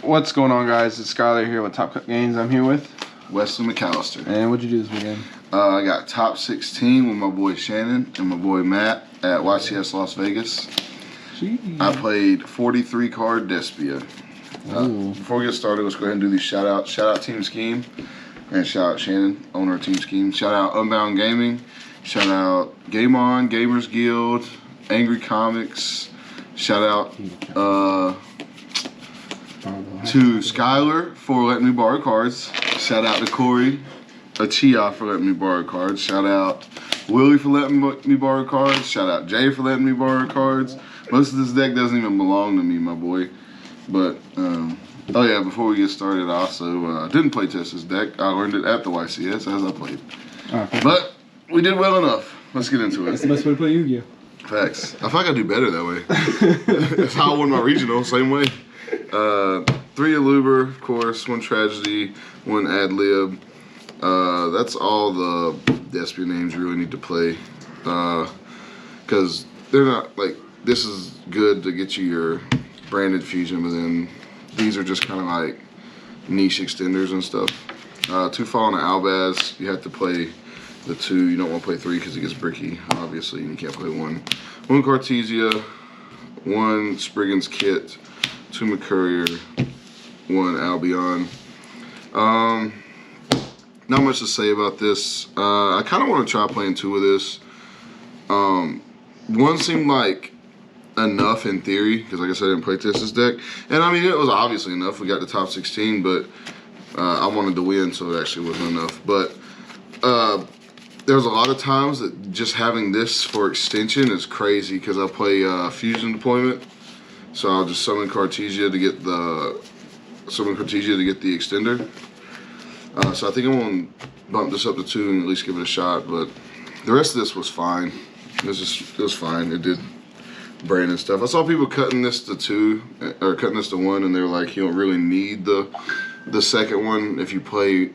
What's going on, guys? It's Skyler here with Top Cut Games. I'm here with Wesley Mcallister. And what'd you do this weekend? I got top 16 with my boy Shannon and my boy Matt at YCS Las Vegas. Jeez. I played 43 card Despia. Before we get started, let's go ahead and do these shout outs. Shout out Team Scheme and shout out Shannon, owner of Team Scheme. Shout out Unbound Gaming. Shout out Game On, Gamers Guild, Angry Comics. Shout out to Skyler for letting me borrow cards. Shout out to Corey Achia for letting me borrow cards. Shout out Willie for letting me borrow cards. Shout out Jay for letting me borrow cards. Most of this deck doesn't even belong to me, my boy. But, oh yeah, before we get started, I also didn't play test this deck. I learned it at the YCS as I played. Okay. But we did well enough. Let's get into it. That's the best way to play Yu-Gi-Oh! Facts. I feel like I do better that way. That's how I won my regional, same way. 3 Aluber, of course, 1 Tragedy, 1 Ad Lib. That's all the Despia names you really need to play. Because they're not, like, this is good to get you your branded fusion, but then these are just kind of like niche extenders and stuff. 2 Fallen Albaz, you have to play the 2. You don't want to play 3 because it gets bricky, obviously, and you can't play 1. 1 Cartesia, 1 Spriggan's Kit, 2 McCurrier, 1 Albion. Not much to say about this. I kind of want to try playing 2 of this. 1 seemed like enough in theory, because like I said, I didn't play test this deck. And I mean, it was obviously enough. We got the top 16, but I wanted to win, so it actually wasn't enough. But there was a lot of times that just having this for extension is crazy, because I play Fusion Deployment. So I'll just summon Cartesia to get the extender. So I think I'm gonna bump this up to 2 and at least give it a shot. But the rest of this was fine. It was fine. It did brain and stuff. I saw people cutting this to 2 or cutting this to 1, and they were like, you don't really need the second one if you play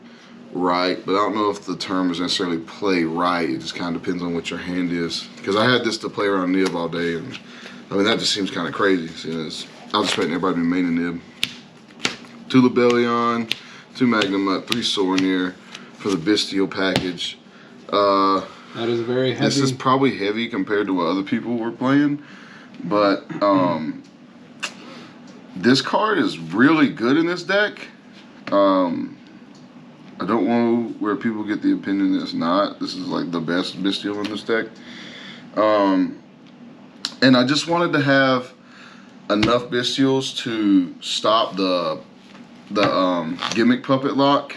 right. But I don't know if the term is necessarily play right. It just kind of depends on what your hand is. Because I had this to play around Nib all day, and I mean, that just seems kind of crazy. I was expecting everybody to be main Nib. 2 Lebellion, 2 Magnum Mutt, 3 Sornier for the Bestial package. That is very heavy. This is probably heavy compared to what other people were playing, but this card is really good in this deck. I don't know where people get the opinion that it's not. This is like the best Bestial in this deck. And I just wanted to have enough Bestials to stop the Gimmick puppet lock,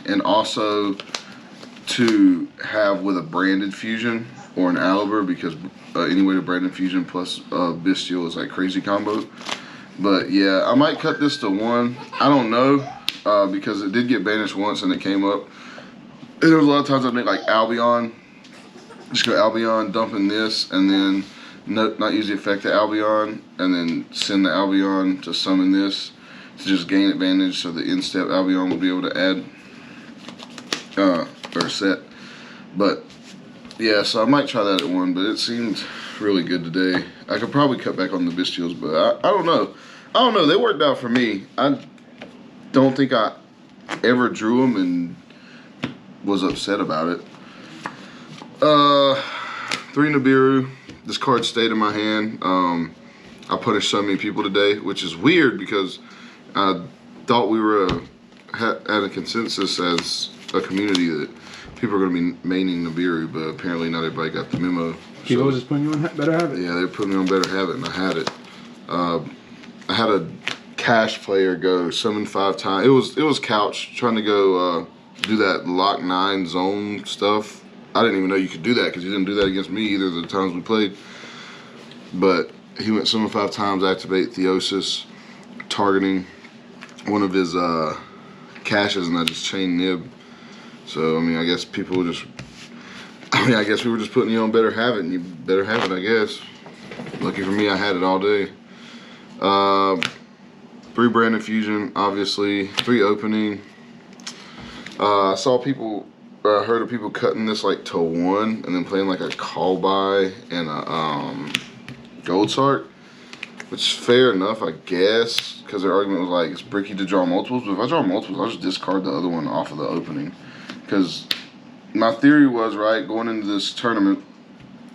and also to have with a branded fusion or an Aliber, because anyway, the branded fusion plus Bestial is like crazy combo. But yeah, I might cut this to 1. I don't know, because it did get banished once and it came up. And there was a lot of times I'd make like Albion, just go Albion, dumping this, and then not use the effect of Albion, and then send the Albion to summon this to just gain advantage, so the in-step Albion will be able to add or set. But yeah, so I might try that at 1, but it seemed really good today. I could probably cut back on the Bestials, but I don't know. They worked out for me. I don't think I ever drew them and was upset about it. 3 Nibiru. This card stayed in my hand. I punished so many people today, which is weird because I thought we were at a consensus as a community that people are going to be maining Nibiru, but apparently not everybody got the memo. People just putting you on Better Habit. Yeah, they put me on Better Habit, and I had it. I had a cash player go summon 5 times. It was couch trying to go do that lock 9 zone stuff. I didn't even know you could do that, because he didn't do that against me either the times we played. But he went summon 5 times, activate Theosis, targeting one of his caches, and I just chain Nib. So I mean, I guess we were just putting you on Better Habit, and you better have it, I guess. Lucky for me, I had it all day. 3 branded fusion, obviously. 3 opening. I saw people, I heard of people cutting this like to 1 and then playing like a call by and a gold sart, which is fair enough, I guess, because their argument was like, it's bricky to draw multiples, but if I draw multiples, I'll just discard the other one off of the opening. Because my theory was, right, going into this tournament,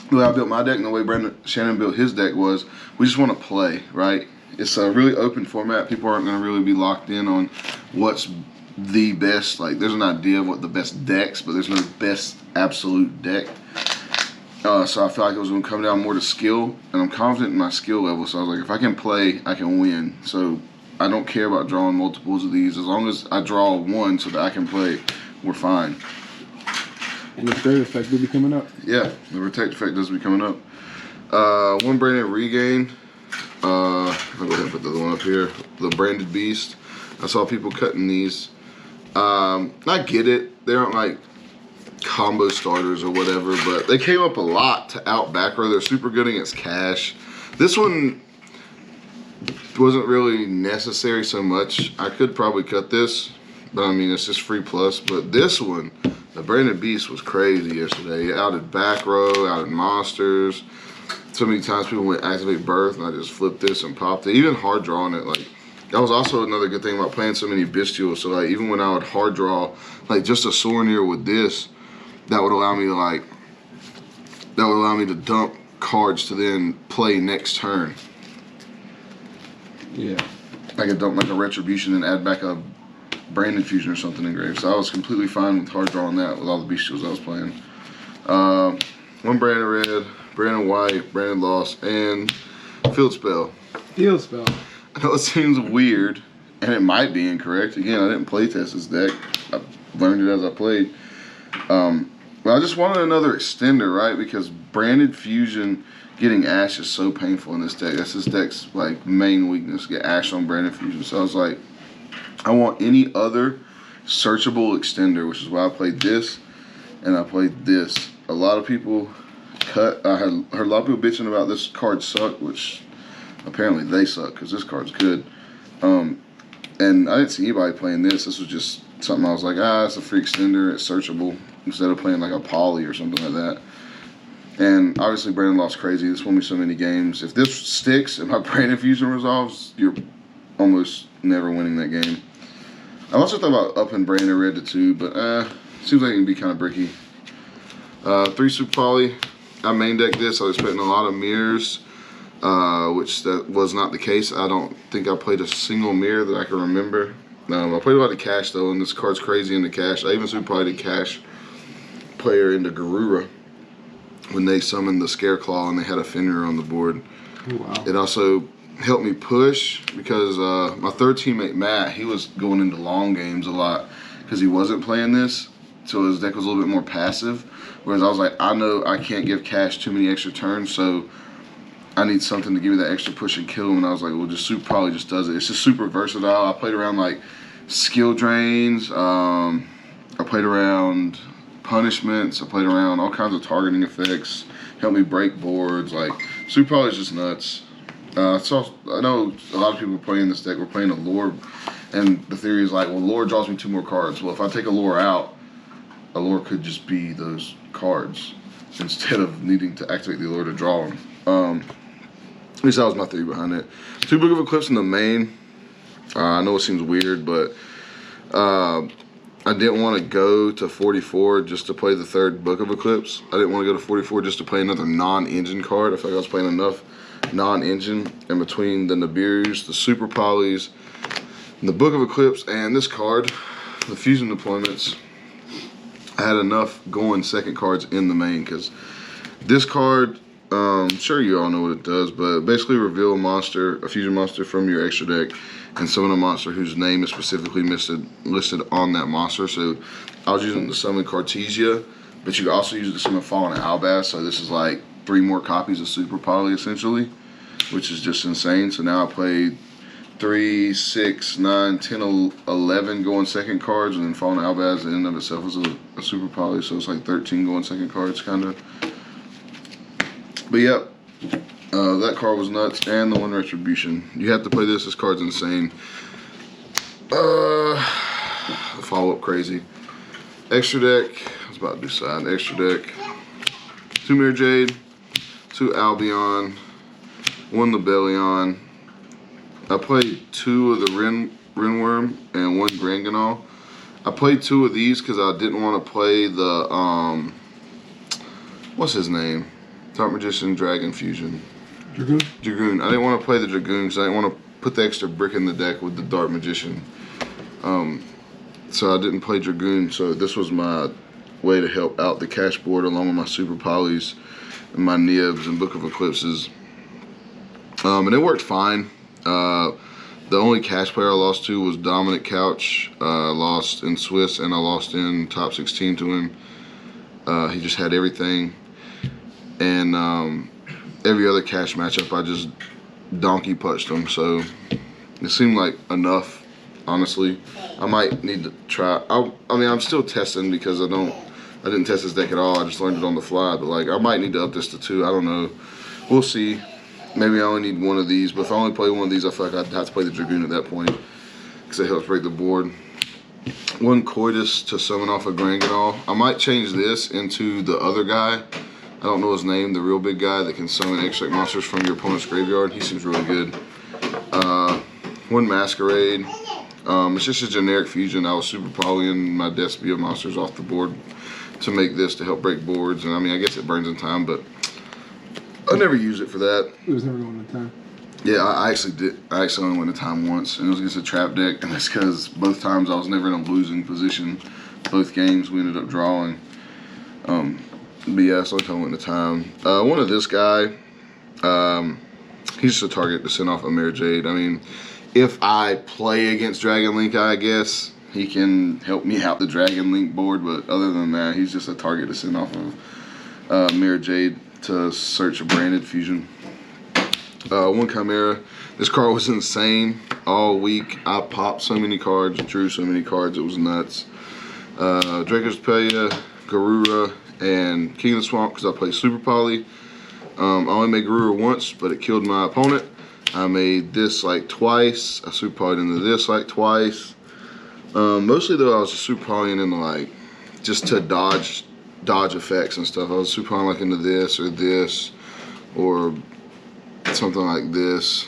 the way I built my deck and the way Shannon built his deck was, we just want to play, right? It's a really open format. People aren't going to really be locked in on what's the best. Like, there's an idea of what the best decks, but there's no best absolute deck. So I feel like it was going to come down more to skill, and I'm confident in my skill level. So I was like, if I can play, I can win. So I don't care about drawing multiples of these. As long as I draw one so that I can play, we're fine. And the third effect will be coming up. Yeah, the protect effect does be coming up. One branded regain. I'll go ahead and put the other one up here. The branded beast. I saw people cutting these. I get it. They aren't like combo starters or whatever, but they came up a lot to out back row. They're super good against cash. This one wasn't really necessary so much. I could probably cut this, but I mean, it's just free plus. But this one, the branded beast, was crazy yesterday. It outed back row, outed monsters. So many times people went activate birth, and I just flipped this and popped it. Even hard drawing it, like, that was also another good thing about playing so many bestials. So like, even when I would hard draw, like just a Sorenir with this, that would allow me to dump cards to then play next turn. Yeah. I could dump like a Retribution and add back a Branded Fusion or something engraved. So I was completely fine with hard drawing that with all the bestials I was playing. One branded red, branded white, branded lost, and field spell. Field spell. I know it seems weird, and it might be incorrect. Again, I didn't play test this deck. I learned it as I played. But I just wanted another extender, right? Because branded fusion getting ash is so painful in this deck. That's this deck's like main weakness, get ash on branded fusion. So I was like, I want any other searchable extender, which is why I played this and I played this. A lot of people cut. I heard a lot of people bitching about this card suck, which apparently they suck because this card's good. And I didn't see anybody playing this. This was just something I was like, it's a free extender, it's searchable, instead of playing like a poly or something like that. And obviously Brandon lost crazy. This won me so many games. If this sticks and my Branded Fusion resolves, you're almost never winning that game. I also thought about upping Branded Red to 2, but seems like it can be kind of bricky. 3 Super Poly. I main decked this. I was expecting a lot of mirrors, which that was not the case. I don't think I played a single mirror that I can remember. I played a lot of cash though, and this card's crazy into cash. I even Super Poly'd a cash player into Garura when they summoned the Scareclaw and they had a Fenrir on the board. Oh, wow. It also helped me push because my third teammate Matt, he was going into long games a lot because he wasn't playing this, so his deck was a little bit more passive. Whereas I was like, I know I can't give cash too many extra turns, so I need something to give me that extra push and kill him. And I was like, well, just Super probably just does it. It's just super versatile. I played around like skill drains. I played around punishments. I played around all kinds of targeting effects. Helped me break boards. Like, Super probably is just nuts. So I know a lot of people playing this deck were playing a lore, and the theory is like, well, lore draws me 2 more cards. Well, if I take a lore out, a lore could just be those cards instead of needing to activate the lore to draw them. At least that was my theory behind it. 2 Book of Eclipse in the main. I know it seems weird, but I didn't want to go to 44 just to play the 3rd Book of Eclipse. I didn't want to go to 44 just to play another non-engine card. I felt like I was playing enough non-engine, and between the Nibirus, the Super Polys, the Book of Eclipse, and this card, the Fusion Deployments, I had enough going second cards in the main, because this card, sure you all know what it does, but basically reveal a monster, a fusion monster from your extra deck, and summon a monster whose name is specifically listed on that monster. So I was using it to summon Cartesia, but you can also use it to summon Fallen Albaz, so this is like 3 more copies of Super Poly essentially, which is just insane. So now I played 3, 6, 9, 10, 11 going second cards, and then Fallen Albaz in and of itself is a Super Poly, so it's like 13 going second cards kind of. But yep, that card was nuts, and the 1 Retribution. You have to play this. This card's insane. Follow-up crazy. Extra deck. I was about to do side. Extra deck. 2 Mirror Jade, 2 Albion, 1 Lebellion, I played 2 of the Ringworm and 1 Granganol. I played 2 of these because I didn't want to play the, what's his name? Dark Magician Dragon Fusion. Dragoon? Dragoon. I didn't want to play the Dragoon because I didn't want to put the extra brick in the deck with the Dark Magician. So I didn't play Dragoon, so this was my way to help out the cash board along with my Super Polys and my Nibs and Book of Eclipses. And it worked fine. The only cash player I lost to was Dominic Couch. I lost in Swiss and I lost in top 16 to him. He just had everything. And every other cash matchup I just donkey punched him. So it seemed like enough, honestly. I might need to try. I mean, I'm still testing because I didn't test this deck at all. I just learned it on the fly. But like, I might need to up this to 2. I don't know. We'll see. Maybe I only need 1 of these, but if I only play 1 of these, I feel like I'd have to play the Dragoon at that point because it helps break the board. 1 Coitus to summon off a Granganol. I might change this into the other guy. I don't know his name, the real big guy that can summon extract monsters from your opponent's graveyard. He seems really good. 1 Masquerade. It's just a generic fusion. I was super polying my Despia monsters off the board to make this to help break boards. And I mean, I guess it burns in time, but I never used it for that. It was never going to time. Yeah, I actually did. I actually only went to time once, and it was against a trap deck, and that's because both times I was never in a losing position. Both games we ended up drawing. But yeah, so I went to time. 1 of this guy, he's just a target to send off a Mare Jade. I mean, if I play against Dragon Link, I guess he can help me out the Dragon Link board, but other than that, he's just a target to send off of Mare Jade to search a branded fusion. 1 Chimera. This card was insane all week. I popped so many cards, drew so many cards, it was nuts. Draco's Pelia, Garura, and King of the Swamp because I played Super Poly. I only made Garura once, but it killed my opponent. I made this like twice. I Super Polyed into this like twice. Mostly though, I was just Super Polying into like, just to dodge effects and stuff. I was Super Polying like into this or something like this.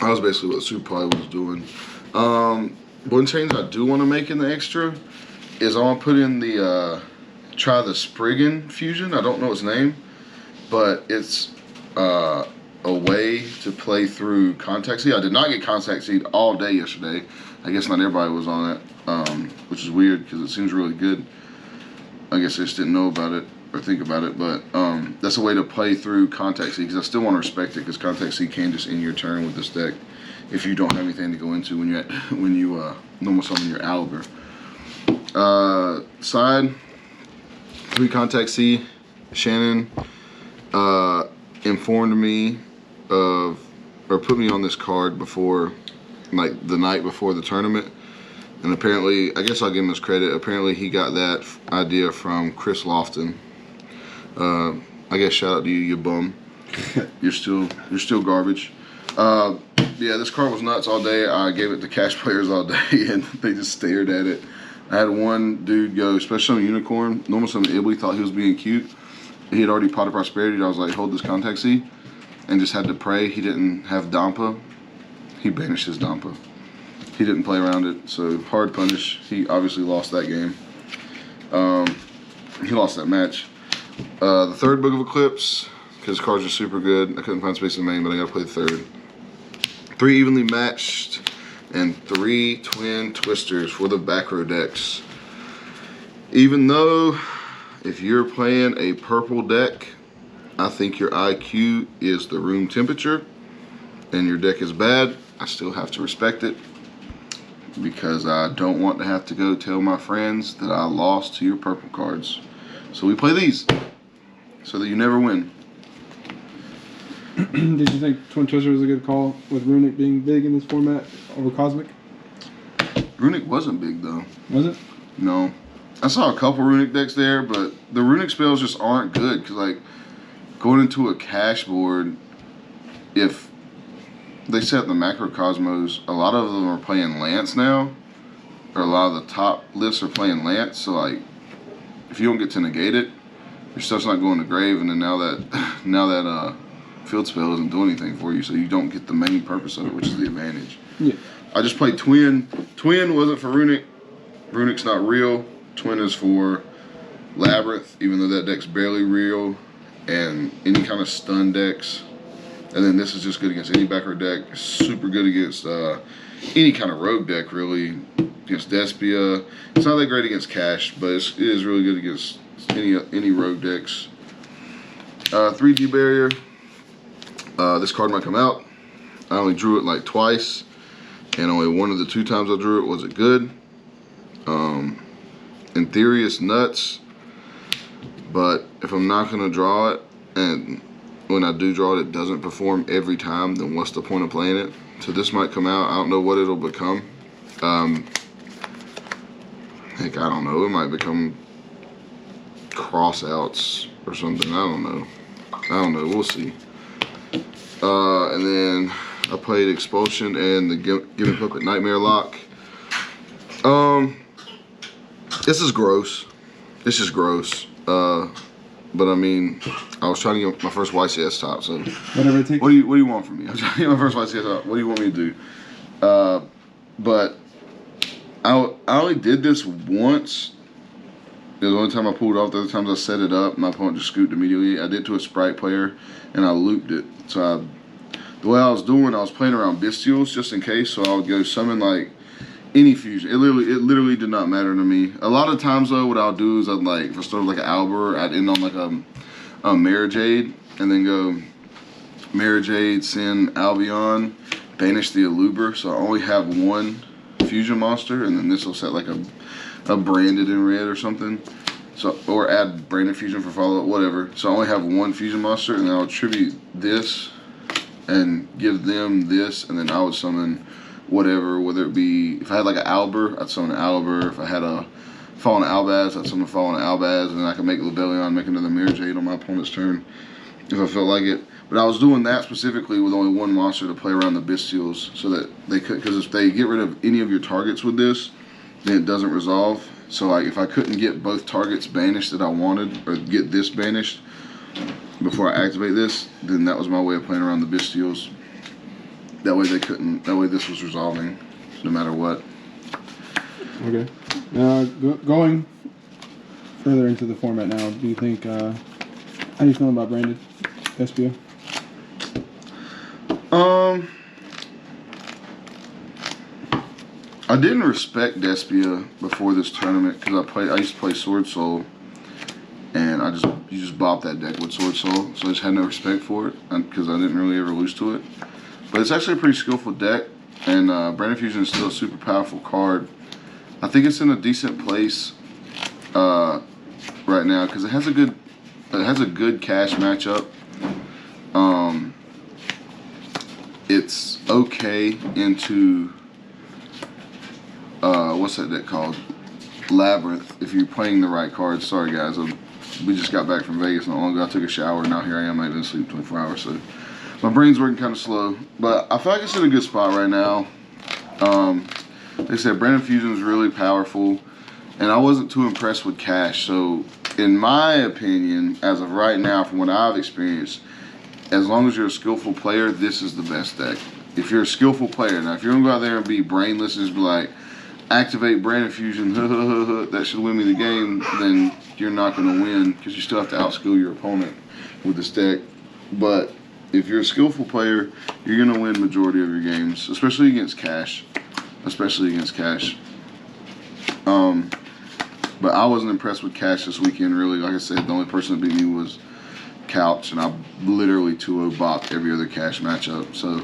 That was basically what Super Poly was doing. 1 change I do want to make in the extra is I want to put in the try the Spriggan fusion. I don't know its name, but it's a way to play through Contact Seed. I did not get Contact Seed all day yesterday. I guess not everybody was on it, which is weird because it seems really good. I guess I just didn't know about it or think about it, but that's a way to play through Contact Seed because I still want to respect it because Contact Seed can just end your turn with this deck if you don't have anything to go into when you normal summon your Albert. Side 3 Contact Seed. Shannon informed me of, or put me on this card before, like the night before the tournament. And apparently, I guess I'll give him his credit. Apparently, he got that idea from Chris Lofton. I guess shout out to you, you bum. You're still garbage. Yeah, this card was nuts all day. I gave it to cash players all day, and they just stared at it. I had 1 dude go Special Summon Unicorn. Normal Summon Ibly, thought he was being cute. He had already Pot of Prosperity. I was like, hold this Contact Seed, and just had to pray he didn't have Dampa. He banished his Dampa. He didn't play around it, so hard punish. He obviously lost that game. He lost that match. The 3rd Book of Eclipse, because cards are super good. I couldn't find space in the main, but I gotta play the 3rd. 3 evenly matched, and 3 twin twisters for the back row decks. Even though, if you're playing a purple deck, I think your IQ is the room temperature, and your deck is bad, I still have to respect it. Because I don't want to have to go tell my friends that I lost to your purple cards. So we play these, so that you never win. Did you think Twin Twister was a good call with Runic being big in this format over Cosmic? Runic wasn't big though. Was it? No. I saw a couple Runic decks there, but the Runic spells just aren't good. Because like, going into a cash board, if they set the Macrocosmos, a lot of them are playing Lance now. Or a lot of the top lists are playing Lance. So like, if you don't get to negate it, your stuff's not going to grave. And then now that field spell doesn't do anything for you, so you don't get the main purpose of it, which is the advantage. Yeah. I just played Twin. Twin wasn't for Runic. Runic's not real. Twin is for Labyrinth, even though that deck's barely real, and any kind of stun decks. And then this is just good against any backer deck. Super good against any kind of rogue deck, really. Against Despia. It's not that great against Cash, but it is really good against any rogue decks. 3D barrier. This card might come out. I only drew it like twice, and only one of the 2 times I drew it was it good. In theory, it's nuts, but if I'm not gonna draw it, and when I do draw it, it doesn't perform every time, then what's the point of playing it? So this might come out. I don't know what it'll become. Heck, I don't know. It might become crossouts or something. I don't know. We'll see. And then I played Expulsion and the Gimmick Puppet Nightmare Lock. This is gross. It's just gross. But I mean, I was trying to get my first YCS top, so whatever it takes. What do you want from me? I'm trying to get my first YCS top. What do you want me to do? But I only did this once. It was the only time I pulled it off. The other times I set it up, my opponent just scooped immediately. I did to a Sprite player, and I looped it. So the way I was doing, I was playing around Bestials just in case. So I would go summon like any fusion. It literally did not matter to me. A lot of times though, what I'll do is I'd like, if I started like an Albert, I'd end on like a Marajade, and then go Marajade, send Albion, banish the Aluber. So I only have one fusion monster, and then this will set like a branded in red or something. So, or add branded fusion for follow-up, whatever. So I only have one fusion monster, and then I'll tribute this and give them this, and then I would summon whatever, whether it be, if I had like an Albert, I'd summon an Albert. If I had a Fallen Albaz, I'd summon Fallen Albaz, and then I could make Lebellion, make another Mirrorjade on my opponent's turn if I felt like it. But I was doing that specifically with only one monster to play around the Bestials, so that they could, because if they get rid of any of your targets with this, then it doesn't resolve. So like, if I couldn't get both targets banished that I wanted, or get this banished before I activate this, then that was my way of playing around the Bestials. That way they couldn't, that way this was resolving no matter what. Okay. Going further into the format now, do you think, how do you feel about branded Despia? I didn't respect Despia before this tournament because I used to play Sword Soul, and you just bop that deck with Sword Soul, so I just had no respect for it because I didn't really ever lose to it. But it's actually a pretty skillful deck, and Branded Fusion is still a super powerful card. I think it's in a decent place right now because it has a good cash matchup. It's okay into what's that deck called? Labyrinth. If you're playing the right cards. Sorry guys, we just got back from Vegas not long ago. I took a shower. Now here I am. I've been asleep 24 hours, so my brain's working kind of slow. But I feel like it's in a good spot right now. They said Branded Fusion is really powerful, and I wasn't too impressed with Cash. So in my opinion, as of right now, from what I've experienced, as long as you're a skillful player, this is the best deck. If you're a skillful player, now if you're gonna go out there and be brainless and just be like, activate Branded Fusion, that should win me the game, then you're not gonna win because you still have to outskill your opponent with this deck. But if you're a skillful player, you're gonna win majority of your games, especially against Cash. But I wasn't impressed with Cash this weekend, really. Like I said, the only person that beat me was Couch, and I literally 2-0 bopped every other Cash matchup. So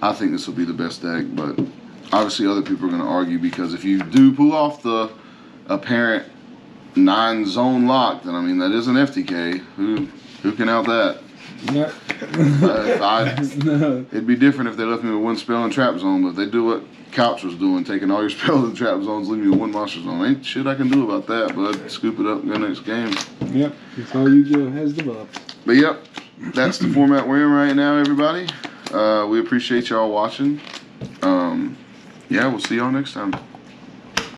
I think this will be the best deck, but obviously other people are going to argue, because if you do pull off the apparent 9-zone lock, then I mean, that is an FTK. Who can out that? Yeah. It'd be different if they left me with one spell and trap zone, but if they do what Couch was doing, taking all your spells and trap zones, leaving you with one monster zone, ain't shit I can do about that, but scoop it up and go next game. Yep, that's all Yu-Gi-Oh has developed. But yep, that's the format we're in right now, everybody. We appreciate y'all watching. Yeah, we'll see y'all next time.